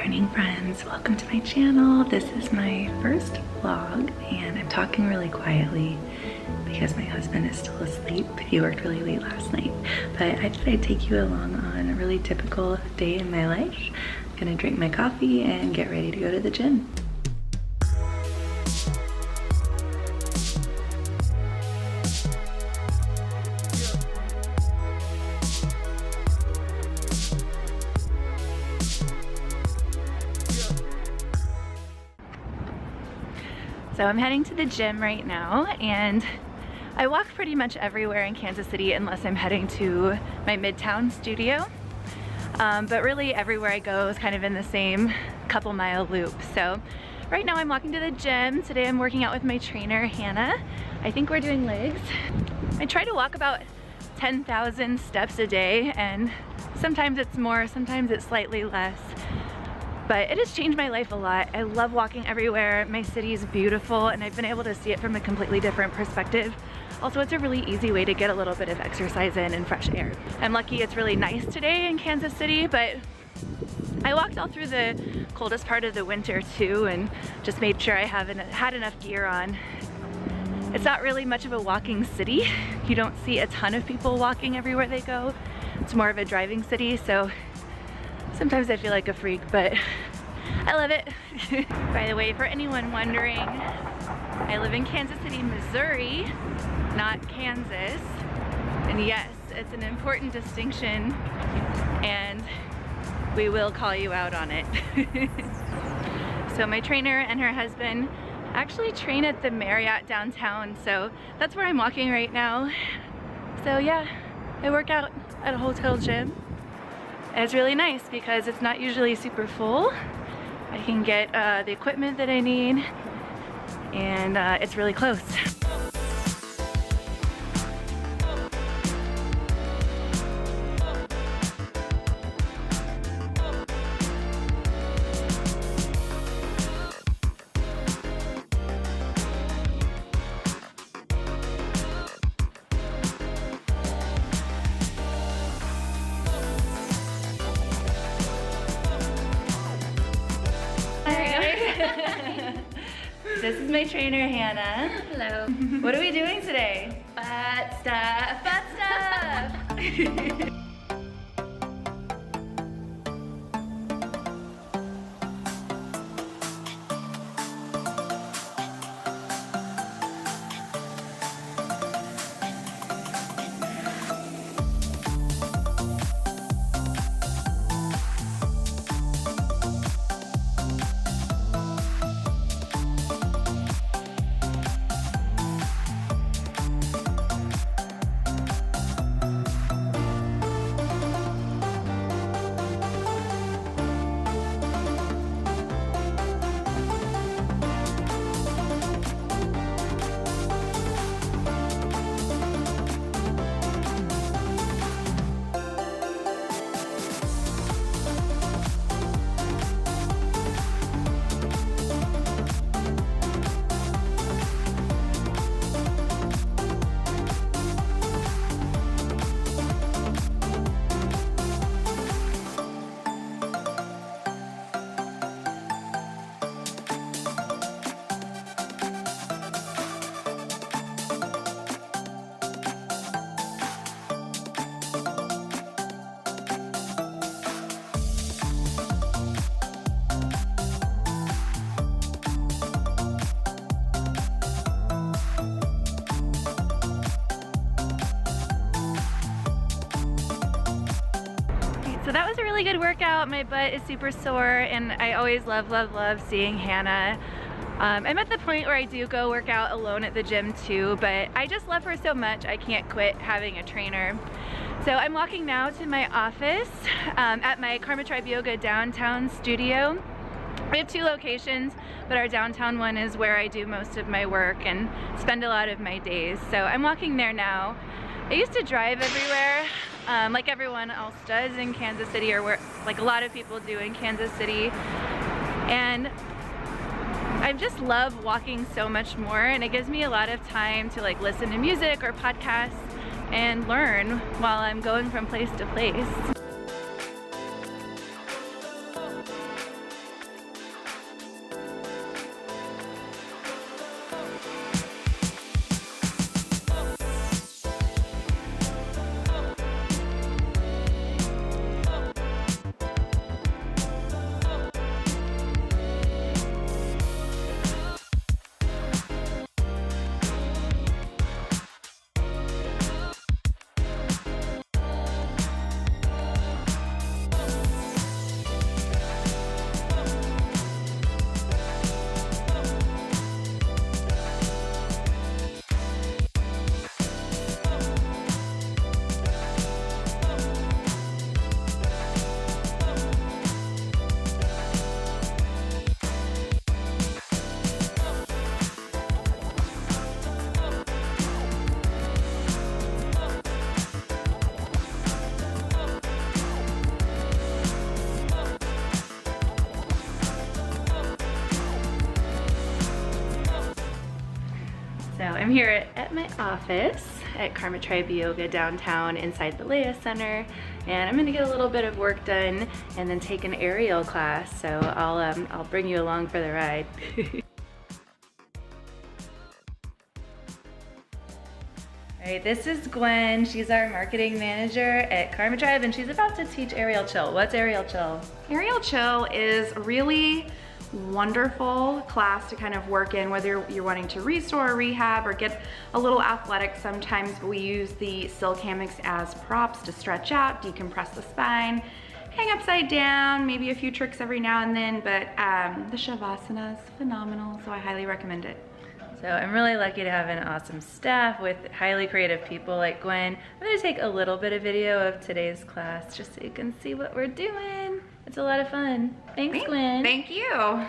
morning, friends. Welcome to my channel. This is my first vlog and I'm talking really quietly because my husband is still asleep. He worked really late last night, but I thought I'd take you along on a really typical day in my life. I'm gonna drink my coffee and get ready to go to the gym. So I'm heading to the gym right now, and I walk pretty much everywhere in Kansas City unless I'm heading to my Midtown studio. But really everywhere I go is kind of in the same couple mile loop. So right now I'm walking to the gym. Today I'm working out with my trainer, Hannah. I think we're doing legs. I try to walk about 10,000 steps a day, and sometimes it's more, sometimes it's slightly less. But it has changed my life a lot. I love walking everywhere. My city is beautiful and I've been able to see it from a completely different perspective. Also, it's a really easy way to get a little bit of exercise in and fresh air. I'm lucky it's really nice today in Kansas City, but I walked all through the coldest part of the winter too and just made sure I had enough gear on. It's not really much of a walking city. You don't see a ton of people walking everywhere they go. It's more of a driving city, so sometimes I feel like a freak, but I love it. By the way, for anyone wondering, I live in Kansas City, Missouri, not Kansas. And yes, it's an important distinction, and we will call you out on it. So my trainer and her husband actually train at the Marriott downtown, so that's where I'm walking right now. So yeah, I work out at a hotel gym. It's really nice because it's not usually super full. I can get the equipment that I need, and it's really close. This is my trainer, Hannah. Hello. What are we doing today? Butt stuff. Butt stuff. So that was a really good workout. My butt is super sore, and I always love seeing Hannah. I'm at the point where I do go work out alone at the gym too, but I just love her so much I can't quit having a trainer. So I'm walking now to my office at my Karma Tribe Yoga downtown studio. We have two locations, but our downtown one is where I do most of my work and spend a lot of my days. So I'm walking there now. I used to drive everywhere, like everyone else does in Kansas City, or where, like a lot of people do in Kansas City. And I just love walking so much more, and it gives me a lot of time to like listen to music or podcasts and learn while I'm going from place to place. I'm here at my office at Karma Tribe Yoga downtown inside the Leia Center, and I'm gonna get a little bit of work done and then take an aerial class, so I'll bring you along for the ride. All right, this is Gwen. She's our marketing manager at Karma Tribe, and she's about to teach aerial chill. What's aerial chill? Aerial chill is really wonderful class to kind of work in, whether you're wanting to restore, rehab, or get a little athletic. Sometimes we use the silk hammocks as props to stretch out, decompress the spine, hang upside down, maybe a few tricks every now and then, but the Shavasana is phenomenal, so I highly recommend it. So I'm really lucky to have an awesome staff with highly creative people like Gwen. I'm gonna take a little bit of video of today's class just so you can see what we're doing. It's a lot of fun. Thanks, Gwen. Thank you.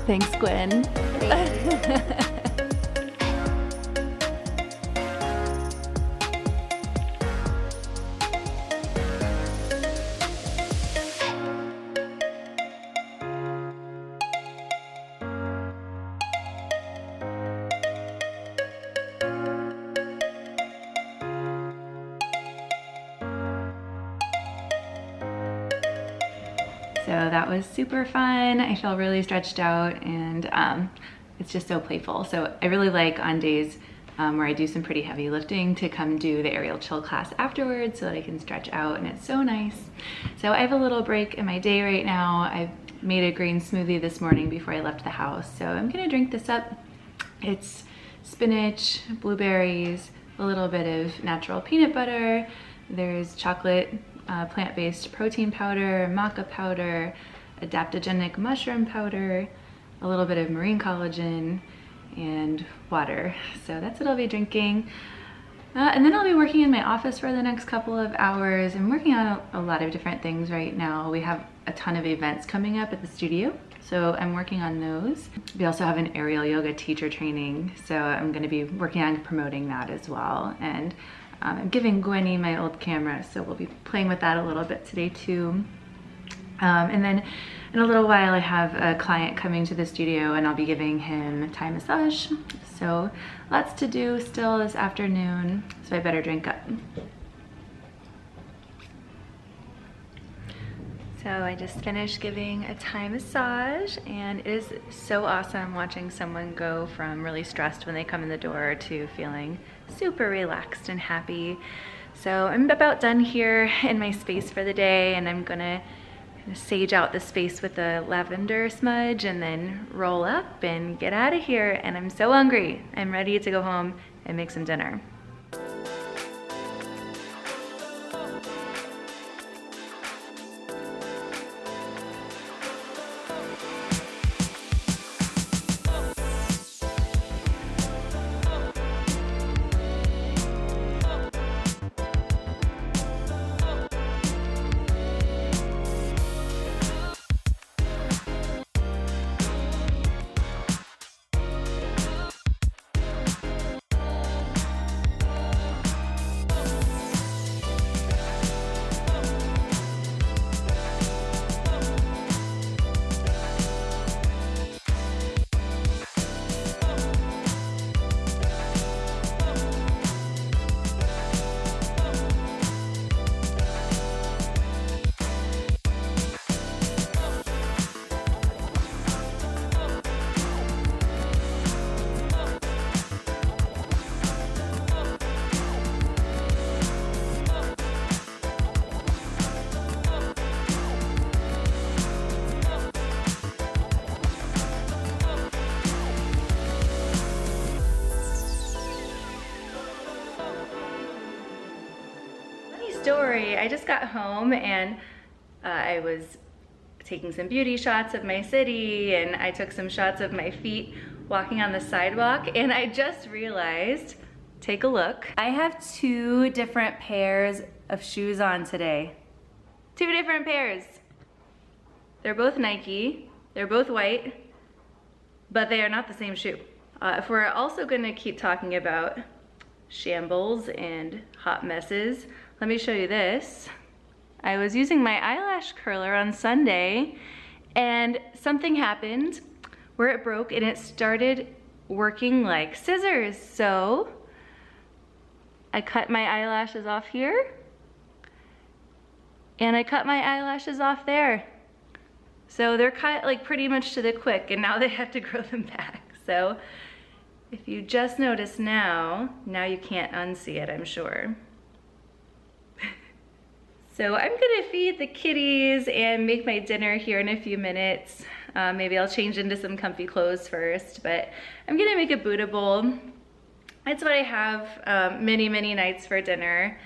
Thanks, Gwen. So that was super fun. I feel really stretched out, and it's just so playful. So I really like on days where I do some pretty heavy lifting to come do the aerial chill class afterwards so that I can stretch out, and it's so nice. So I have a little break in my day right now. I made a green smoothie this morning before I left the house, so I'm gonna drink this up. It's spinach, blueberries, a little bit of natural peanut butter. There's chocolate, plant-based protein powder, maca powder, adaptogenic mushroom powder, a little bit of marine collagen, and water. So that's what I'll be drinking. And then I'll be working in my office for the next couple of hours. I'm working on a lot of different things right now. We have a ton of events coming up at the studio, so I'm working on those. We also have an aerial yoga teacher training, so I'm going to be working on promoting that as well. And I'm giving Gwenny my old camera, so we'll be playing with that a little bit today too. And then in a little while I have a client coming to the studio, and I'll be giving him a Thai massage. So lots to do still this afternoon, so I better drink up. So I just finished giving a Thai massage, and it is so awesome watching someone go from really stressed when they come in the door to feeling super relaxed and happy. So I'm about done here in my space for the day, and I'm gonna sage out the space with a lavender smudge and then roll up and get out of here. And I'm so hungry. I'm ready to go home and make some dinner. story. I just got home and I was taking some beauty shots of my city, and I took some shots of my feet walking on the sidewalk, and I just realized, take a look. I have 2 different pairs of shoes on today. 2 different pairs. They're both Nike, they're both white, but they are not the same shoe. If we're also gonna keep talking about shambles and hot messes, let me show you this. I was using my eyelash curler on Sunday and something happened where it broke and it started working like scissors. So I cut my eyelashes off here and I cut my eyelashes off there. So they're cut like pretty much to the quick, and now they have to grow them back. So if you just notice now you can't unsee it, I'm sure. So I'm gonna feed the kitties and make my dinner here in a few minutes. Maybe I'll change into some comfy clothes first, but I'm gonna make a Buddha bowl. That's what I have many nights for dinner.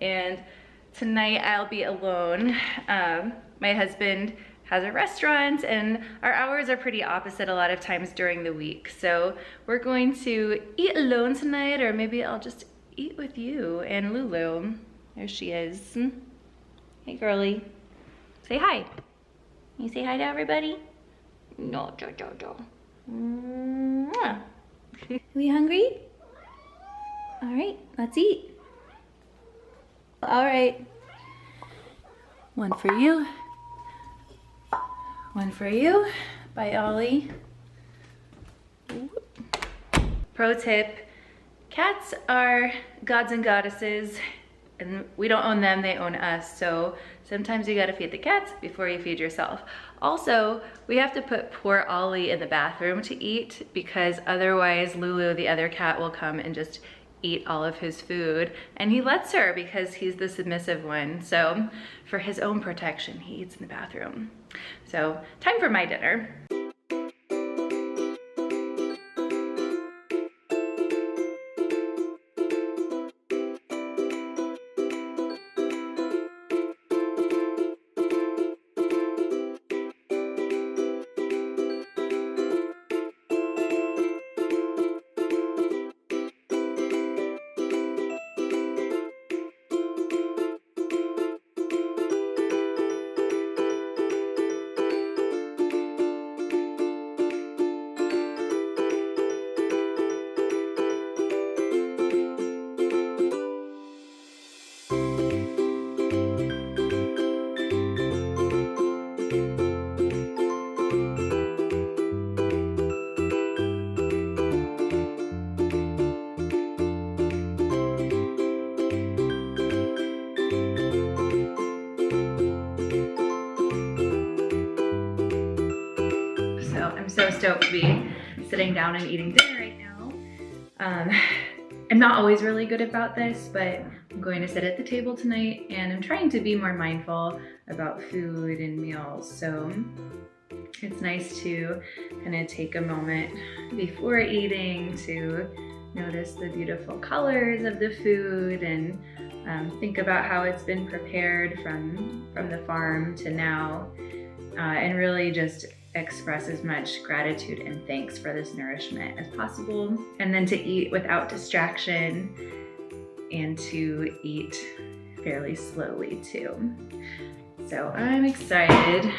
And tonight I'll be alone. My husband has a restaurant and our hours are pretty opposite a lot of times during the week. So we're going to eat alone tonight, or maybe I'll just eat with you and Lulu. There she is. Hey girly, say hi. Can you say hi to everybody? No, Are we hungry? All right, let's eat. All right, 1 for you. 1 for you by Ollie. Pro tip, cats are gods and goddesses, and we don't own them, they own us. So sometimes you gotta feed the cats before you feed yourself. Also, we have to put poor Ollie in the bathroom to eat, because otherwise Lulu, the other cat, will come and just eat all of his food. And he lets her because he's the submissive one. So for his own protection, he eats in the bathroom. So time for my dinner. I'm so stoked to be sitting down and eating dinner right now. I'm not always really good about this, but I'm going to sit at the table tonight and I'm trying to be more mindful about food and meals. So it's nice to kind of take a moment before eating to notice the beautiful colors of the food and think about how it's been prepared from the farm to now, and really just express as much gratitude and thanks for this nourishment as possible. And then to eat without distraction and to eat fairly slowly too. So I'm excited.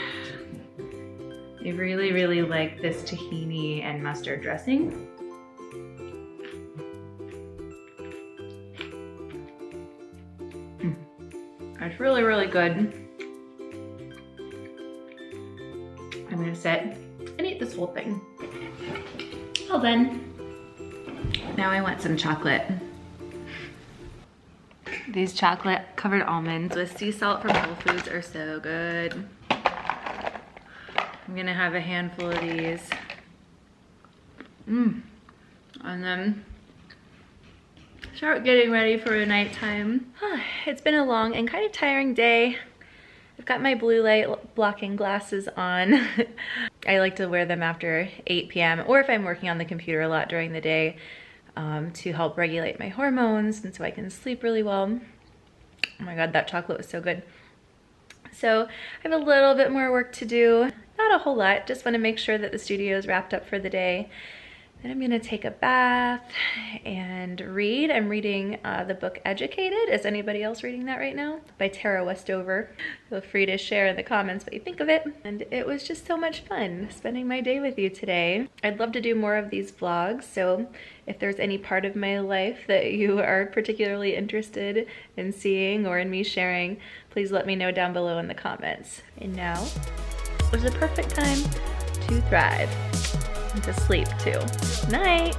I really like this tahini and mustard dressing. It's really good. I'm gonna sit and eat this whole thing. Well then, now I want some chocolate. These chocolate covered almonds with sea salt from Whole Foods are so good. I'm gonna have a handful of these. And then start getting ready for a nighttime. It's been a long and kind of tiring day. I've got my blue light blocking glasses on. I like to wear them after 8 p.m. or if I'm working on the computer a lot during the day to help regulate my hormones and so I can sleep really well. Oh my God, that chocolate was so good. So I have a little bit more work to do. Not a whole lot, just want to make sure that the studio is wrapped up for the day. Then I'm gonna take a bath and read. I'm reading the book Educated. Is anybody else reading that right now? By Tara Westover. Feel free to share in the comments what you think of it. And it was just so much fun spending my day with you today. I'd love to do more of these vlogs, so if there's any part of my life that you are particularly interested in seeing or in me sharing, please let me know down below in the comments. And now is the perfect time to thrive and to sleep too. Night.